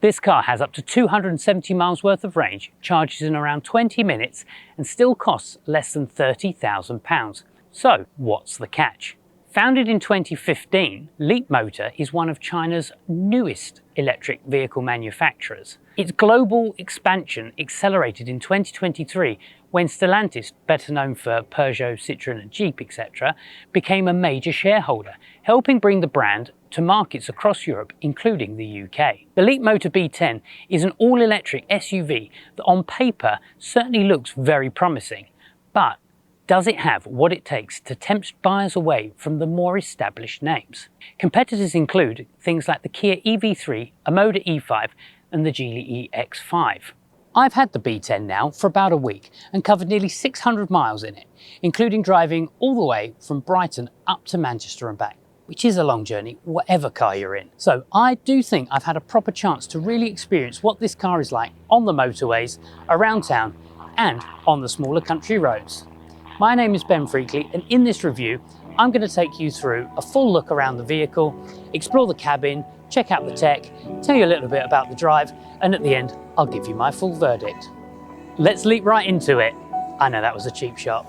This car has up to 270 miles worth of range, charges in around 20 minutes and still costs less than £30,000. So what's the catch? Founded in 2015, Leapmotor is one of China's newest electric vehicle manufacturers. Its global expansion accelerated in 2023 when Stellantis, better known for Peugeot, Citroën and Jeep, etc., became a major shareholder, helping bring the brand to markets across Europe, including the UK. The Leapmotor B10 is an all-electric SUV that on paper certainly looks very promising, but does it have what it takes to tempt buyers away from the more established names? Competitors include things like the Kia EV3, Omoda E5 and the Geely EX5. I've had the B10 now for about a week and covered nearly 600 miles in it, including driving all the way from Brighton up to Manchester and back, which is a long journey, whatever car you're in. So I do think I've had a proper chance to really experience what this car is like on the motorways, around town and on the smaller country roads. My name is Ben Freakley, and in this review, I'm going to take you through a full look around the vehicle, explore the cabin, check out the tech, tell you a little bit about the drive, and at the end, I'll give you my full verdict. Let's leap right into it. I know that was a cheap shot.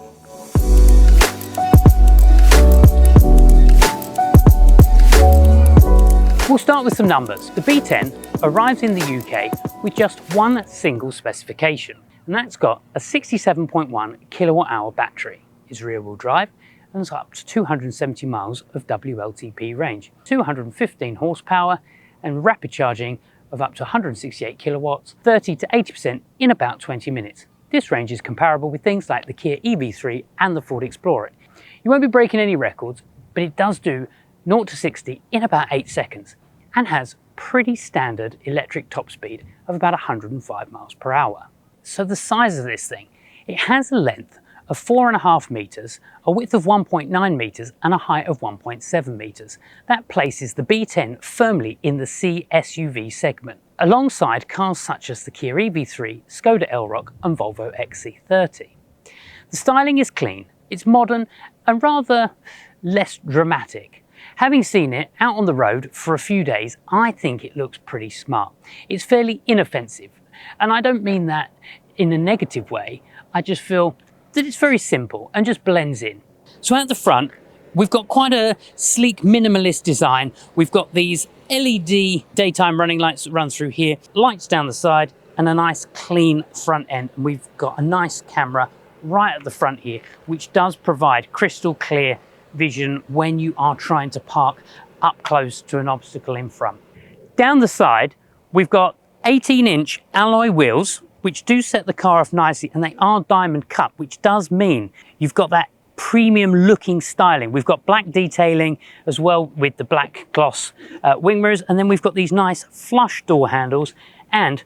We'll start with some numbers. The B10 arrives in the UK with just one single specification, and that's got a 67.1 kilowatt hour battery. It's rear wheel drive and it's got up to 270 miles of WLTP range, 215 horsepower and rapid charging of up to 168 kilowatts, 30 to 80% in about 20 minutes. This range is comparable with things like the Kia EV3 and the Ford Explorer. You won't be breaking any records, but it does do 0 to 60 in about 8 seconds and has pretty standard electric top speed of about 105 miles per hour. So the size of this thing, it has a length of 4.5 meters, a width of 1.9 meters and a height of 1.7 meters. That places the B10 firmly in the C SUV segment, alongside cars such as the Kia EV3, Skoda Elroq and Volvo XC30. The styling is clean, it's modern and rather less dramatic. Having seen it out on the road for a few days, I think it looks pretty smart. It's fairly inoffensive, and I don't mean that in a negative way. I just feel that it's very simple and just blends in. So at the front, we've got quite a sleek minimalist design. We've got these LED daytime running lights that run through here, lights down the side and a nice clean front end. And we've got a nice camera right at the front here, which does provide crystal clear vision when you are trying to park up close to an obstacle in front. Down the side, we've got 18-inch alloy wheels, which do set the car off nicely, and they are diamond cut, which does mean you've got that premium looking styling. We've got black detailing as well with the black gloss wing mirrors, and then we've got these nice flush door handles and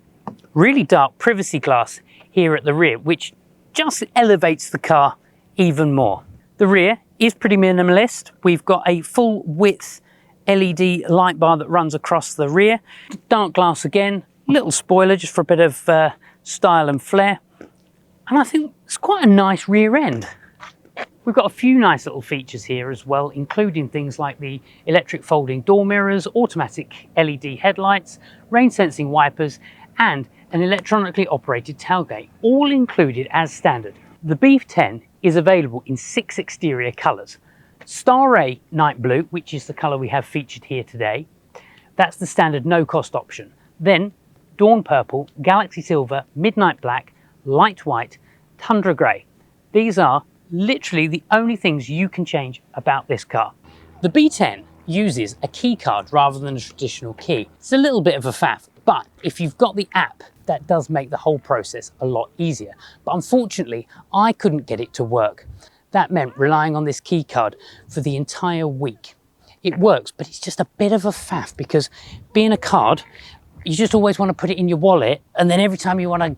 really dark privacy glass here at the rear, which just elevates the car even more. The rear is pretty minimalist. We've got a full width LED light bar that runs across the rear. Dark glass again, little spoiler just for a bit of style and flair. And I think it's quite a nice rear end. We've got a few nice little features here as well, including things like the electric folding door mirrors, automatic LED headlights, rain sensing wipers, and an electronically operated tailgate, all included as standard. The B10 is available in 6 exterior colours. Star A Night Blue, which is the colour we have featured here today. That's the standard no-cost option. Then Dawn Purple, Galaxy Silver, Midnight Black, Light White, Tundra Grey. These are literally the only things you can change about this car. The B10 uses a key card rather than a traditional key. It's a little bit of a faff, but if you've got the app, that does make the whole process a lot easier. But unfortunately, I couldn't get it to work. That meant relying on this key card for the entire week. It works, but it's just a bit of a faff because being a card, you just always want to put it in your wallet, and then every time you want to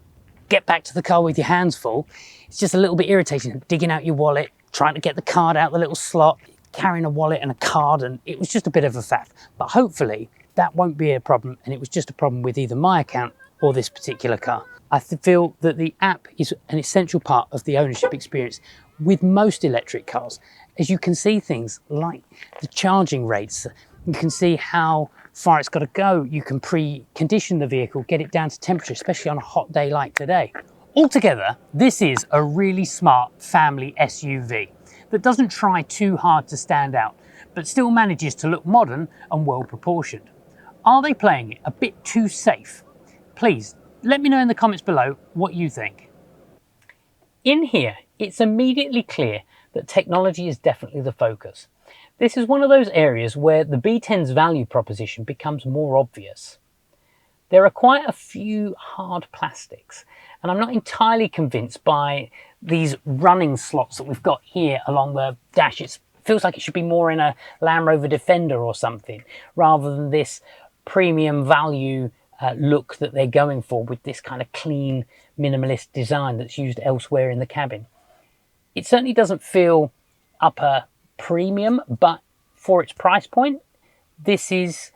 get back to the car with your hands full, it's just a little bit irritating, digging out your wallet, trying to get the card out the little slot, carrying a wallet and a card, and it was just a bit of a faff. But hopefully that won't be a problem, and it was just a problem with either my account or this particular car. I feel that the app is an essential part of the ownership experience with most electric cars, as you can see things like the charging rates. You can see how far it's got to go. You can pre-condition the vehicle, get it down to temperature, especially on a hot day like today. Altogether, this is a really smart family SUV that doesn't try too hard to stand out, but still manages to look modern and well proportioned. Are they playing it a bit too safe? Please let me know in the comments below what you think. In here, it's immediately clear that technology is definitely the focus. This is one of those areas where the B10's value proposition becomes more obvious. There are quite a few hard plastics, and I'm not entirely convinced by these running slots that we've got here along the dash. It feels like it should be more in a Land Rover Defender or something, rather than this premium value look that they're going for with this kind of clean, minimalist design that's used elsewhere in the cabin. It certainly doesn't feel upper premium, but for its price point, this is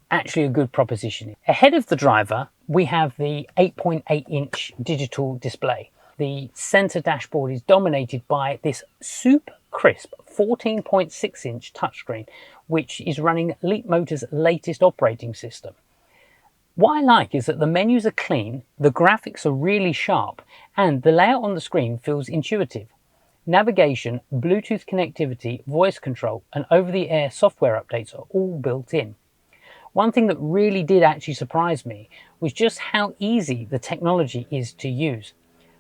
actually a good proposition. Ahead of the driver, we have the 8.8-inch digital display. The center dashboard is dominated by this super crisp 14.6-inch touchscreen, which is running Leapmotor's latest operating system. What I like is that the menus are clean, the graphics are really sharp, and the layout on the screen feels intuitive. Navigation, Bluetooth connectivity, voice control, and over-the-air software updates are all built in. One thing that really did actually surprise me was just how easy the technology is to use.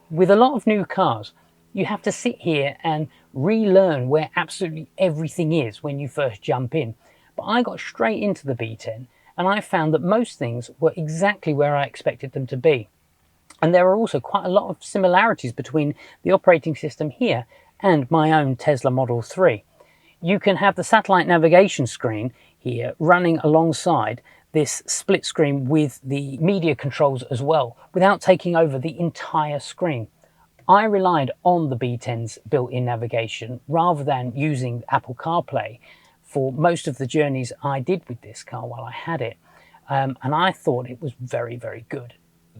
With a lot of new cars, you have to sit here and relearn where absolutely everything is when you first jump in. But I got straight into the B10 and I found that most things were exactly where I expected them to be. And there are also quite a lot of similarities between the operating system here and my own Tesla Model 3. You can have the satellite navigation screen here running alongside this split screen with the media controls as well, without taking over the entire screen. I relied on the B10's built-in navigation rather than using Apple CarPlay for most of the journeys I did with this car while I had it, and I thought it was very, very good.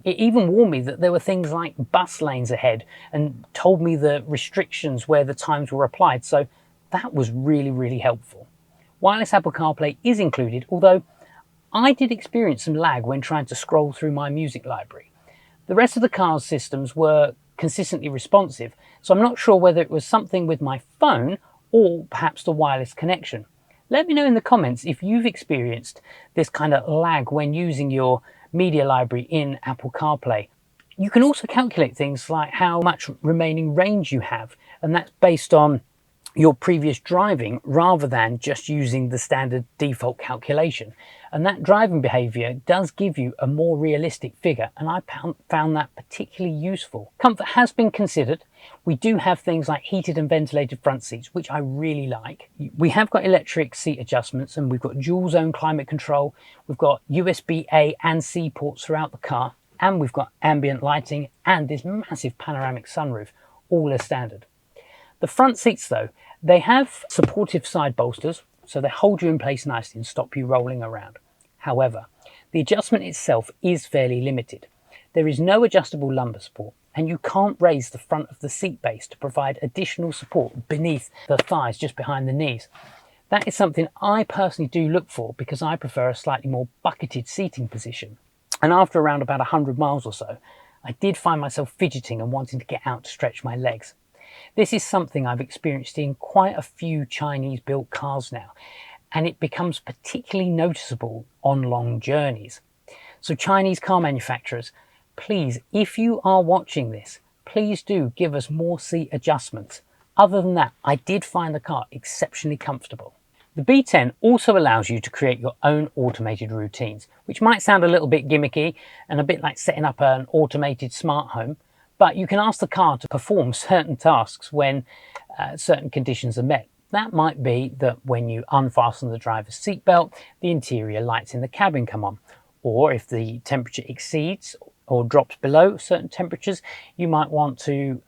It even warned me that there were things like bus lanes ahead and told me the restrictions where the times were applied, so that was really, really helpful. Wireless Apple CarPlay is included, although I did experience some lag when trying to scroll through my music library. The rest of the car's systems were consistently responsive, so I'm not sure whether it was something with my phone or perhaps the wireless connection. Let me know in the comments if you've experienced this kind of lag when using your media library in Apple CarPlay. You can also calculate things like how much remaining range you have, and that's based on your previous driving rather than just using the standard default calculation. And that driving behavior does give you a more realistic figure, and I found that particularly useful. Comfort has been considered. We do have things like heated and ventilated front seats, which I really like. We have got electric seat adjustments, and we've got dual zone climate control. We've got USB-A and C ports throughout the car, and we've got ambient lighting and this massive panoramic sunroof, all as standard. The front seats though, they have supportive side bolsters, so they hold you in place nicely and stop you rolling around. However, the adjustment itself is fairly limited. There is no adjustable lumbar support, and you can't raise the front of the seat base to provide additional support beneath the thighs just behind the knees. That is something I personally do look for because I prefer a slightly more bucketed seating position. And after around about 100 miles or so, I did find myself fidgeting and wanting to get out to stretch my legs. This is something I've experienced in quite a few Chinese built cars now, and it becomes particularly noticeable on long journeys. So Chinese car manufacturers, please, if you are watching this, please do give us more seat adjustments. Other than that, I did find the car exceptionally comfortable. The B10 also allows you to create your own automated routines, which might sound a little bit gimmicky and a bit like setting up an automated smart home, but you can ask the car to perform certain tasks when certain conditions are met. That might be that when you unfasten the driver's seatbelt, the interior lights in the cabin come on. Or if the temperature exceeds or drops below certain temperatures, you might want to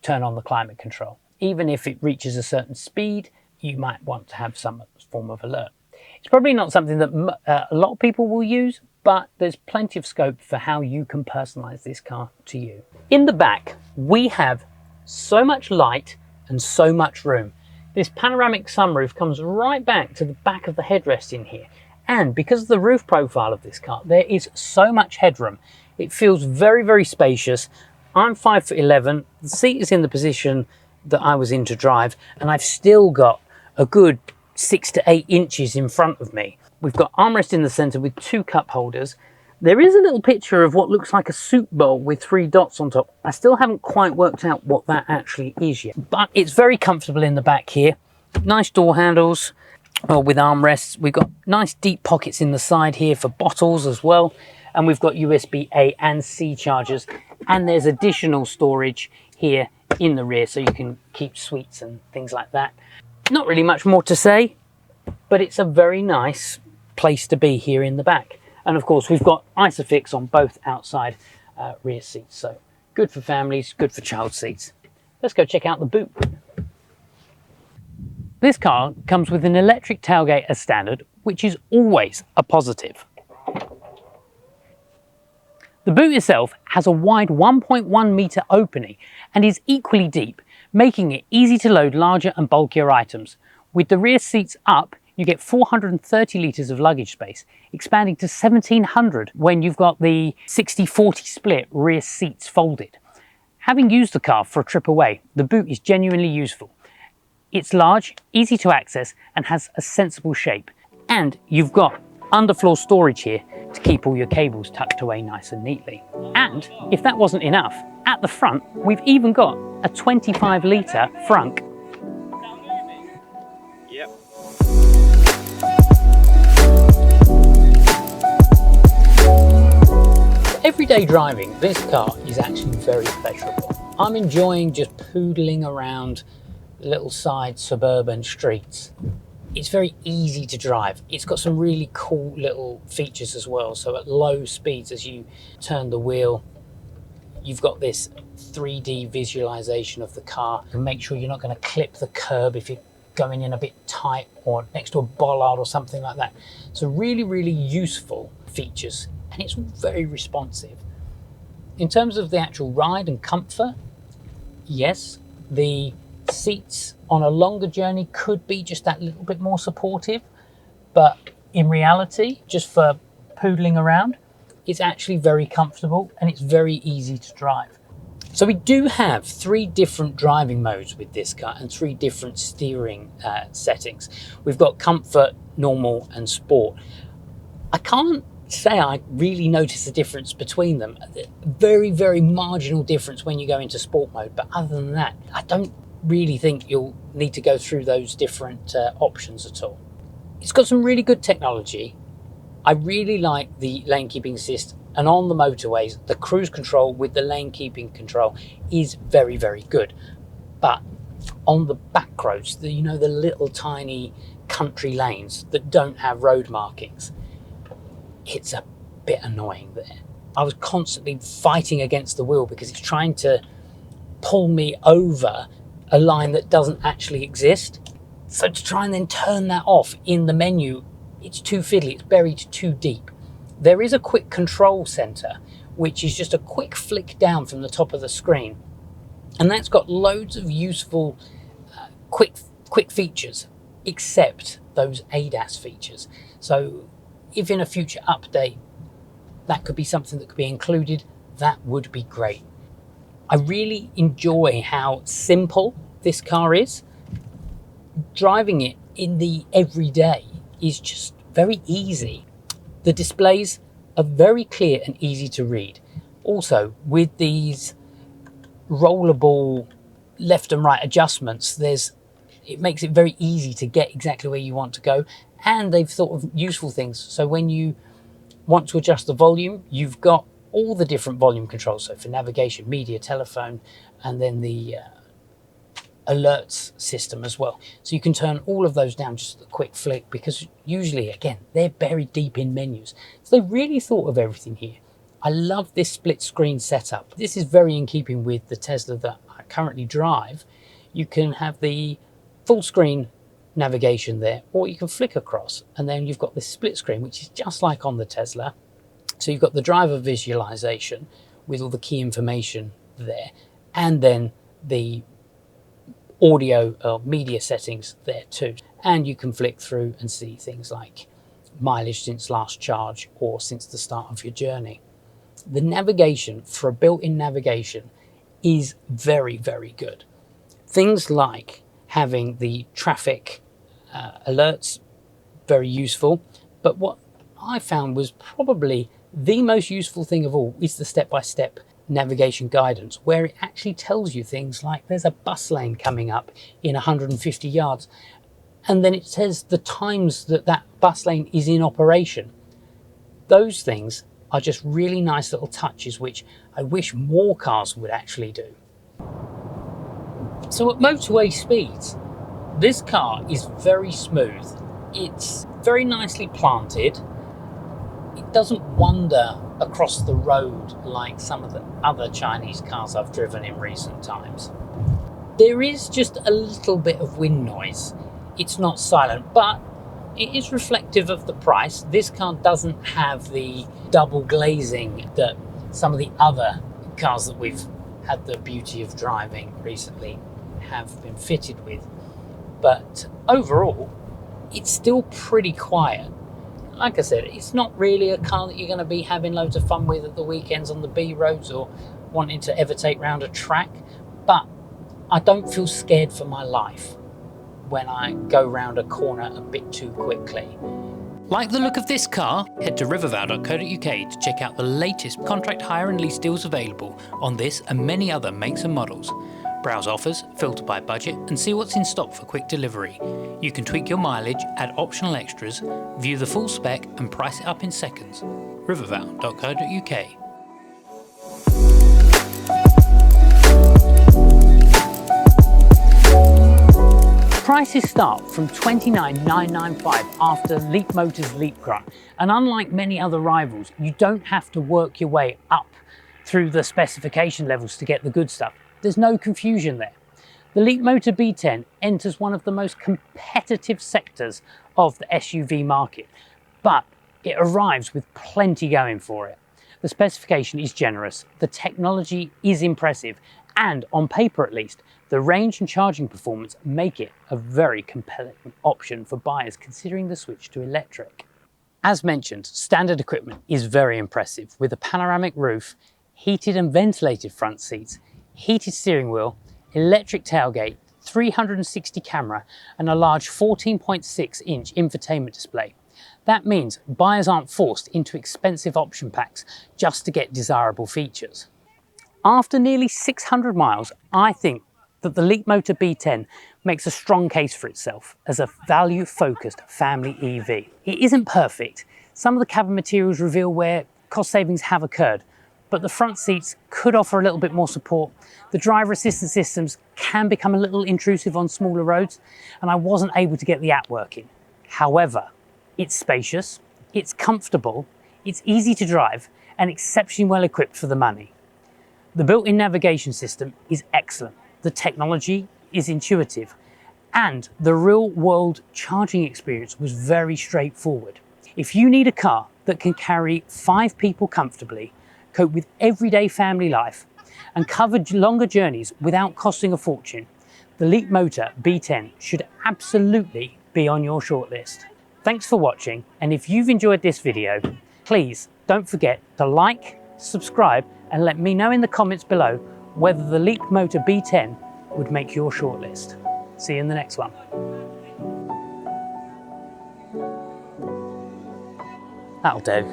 turn on the climate control. Even if it reaches a certain speed, you might want to have some form of alert. It's probably not something that a lot of people will use, but there's plenty of scope for how you can personalize this car to you. In the back, we have so much light and so much room. This panoramic sunroof comes right back to the back of the headrest in here, And because of the roof profile of this car, there is so much headroom. It feels very, very spacious. I'm 5'11", the seat is in the position that I was in to drive, and I've still got a good 6 to 8 inches in front of me. We've got armrest in the center with 2 cup holders. There is a little picture of what looks like a soup bowl with 3 dots on top. I still haven't quite worked out what that actually is yet, but it's very comfortable in the back here. Nice door handles with armrests. We've got nice deep pockets in the side here for bottles as well. And we've got USB A and C chargers. And there's additional storage here in the rear so you can keep sweets and things like that. Not really much more to say, but it's a very nice place to be here in the back. And of course, we've got Isofix on both outside rear seats. So good for families, good for child seats. Let's go check out the boot. This car comes with an electric tailgate as standard, which is always a positive. The boot itself has a wide 1.1 metre opening and is equally deep, making it easy to load larger and bulkier items. With the rear seats up, you get 430 litres of luggage space, expanding to 1700 when you've got the 60-40 split rear seats folded. Having used the car for a trip away, the boot is genuinely useful. It's large, easy to access, and has a sensible shape. And you've got underfloor storage here to keep all your cables tucked away nice and neatly. And if that wasn't enough, at the front, we've even got a 25-litre frunk. Yep. Everyday driving, this car is actually very pleasurable. I'm enjoying just poodling around little side suburban streets. It's very easy to drive. It's got some really cool little features as well. So at low speeds, as you turn the wheel, you've got this 3D visualization of the car. You can make sure you're not going to clip the curb if you're going in a bit tight or next to a bollard or something like that. So really, really useful features, and it's very responsive. In terms of the actual ride and comfort, yes, the seats on a longer journey could be just that little bit more supportive, but in reality, just for poodling around, it's actually very comfortable and it's very easy to drive. So we do have 3 different driving modes with this car and 3 different steering settings. We've got comfort, normal and sport. I can't say I really notice a difference between them. Very, very marginal difference when you go into sport mode, but other than that, I don't really think you'll need to go through those different options at all. It's got some really good technology. I really like the lane keeping assist, and on the motorways, the cruise control with the lane keeping control is very, very good. But on the back roads, the little tiny country lanes that don't have road markings, it's a bit annoying there. I was constantly fighting against the wheel because it's trying to pull me over a line that doesn't actually exist. So to try and then turn that off in the menu, it's too fiddly, it's buried too deep. There is a quick control center, which is just a quick flick down from the top of the screen. And that's got loads of useful quick features, except those ADAS features. So if in a future update, that could be something that could be included, that would be great. I really enjoy how simple this car is. Driving it in the everyday is just very easy. The displays are very clear and easy to read. Also, with these rollable left and right adjustments, it makes it very easy to get exactly where you want to go. And they've thought of useful things. So when you want to adjust the volume, you've got all the different volume controls. So for navigation, media, telephone, and then the alerts system as well. So you can turn all of those down just with a quick flick, because usually, again, they're buried deep in menus. So they really thought of everything here. I love this split screen setup. This is very in keeping with the Tesla that I currently drive. You can have the full screen navigation there, or you can flick across, and then you've got this split screen, which is just like on the Tesla. So you've got the driver visualization with all the key information there, and then the audio or media settings there too. And you can flick through and see things like mileage since last charge or since the start of your journey. The navigation for a built-in navigation is very, very good. Things like having the traffic alerts, very useful, but what I found was probably the most useful thing of all is the step-by-step navigation guidance, where it actually tells you things like there's a bus lane coming up in 150 yards, and then it says the times that that bus lane is in operation. Those things are just really nice little touches which I wish more cars would actually do. So at motorway speeds, this car is very smooth. It's very nicely planted. It doesn't wander across the road like some of the other Chinese cars I've driven in recent times. There is just a little bit of wind noise. It's not silent, but it is reflective of the price. This car doesn't have the double glazing that some of the other cars that we've had the beauty of driving recently have been fitted with. But overall, it's still pretty quiet. Like I said, it's not really a car that you're going to be having loads of fun with at the weekends on the B roads or wanting to ever take round a track, but I don't feel scared for my life when I go round a corner a bit too quickly. Like the look of this car? Head to rivervale.co.uk to check out the latest contract hire and lease deals available on this and many other makes and models. Browse offers, filter by budget and see what's in stock for quick delivery. You can tweak your mileage, add optional extras, view the full spec and price it up in seconds. rivervale.co.uk. Prices start from $29,995 after Leapmotor's Leapmotor, and unlike many other rivals, you don't have to work your way up through the specification levels to get the good stuff. There's no confusion there. The Leapmotor B10 enters one of the most competitive sectors of the SUV market, but it arrives with plenty going for it. The specification is generous, the technology is impressive, and on paper at least, the range and charging performance make it a very compelling option for buyers considering the switch to electric. As mentioned, standard equipment is very impressive with a panoramic roof, heated and ventilated front seats, heated steering wheel, electric tailgate, 360 camera and a large 14.6-inch infotainment display. That means buyers aren't forced into expensive option packs just to get desirable features. After nearly 600 miles, I think that the Leapmotor B10 makes a strong case for itself as a value-focused family EV. It isn't perfect. Some of the cabin materials reveal where cost savings have occurred, but the front seats could offer a little bit more support. The driver assistance systems can become a little intrusive on smaller roads, and I wasn't able to get the app working. However, it's spacious, it's comfortable, it's easy to drive, and exceptionally well equipped for the money. The built-in navigation system is excellent. The technology is intuitive, and the real-world charging experience was very straightforward. If you need a car that can carry 5 people comfortably, cope with everyday family life, and cover longer journeys without costing a fortune, the Leapmotor B10 should absolutely be on your shortlist. Thanks for watching, and if you've enjoyed this video, please don't forget to like, subscribe, and let me know in the comments below whether the Leapmotor B10 would make your shortlist. See you in the next one. That'll do.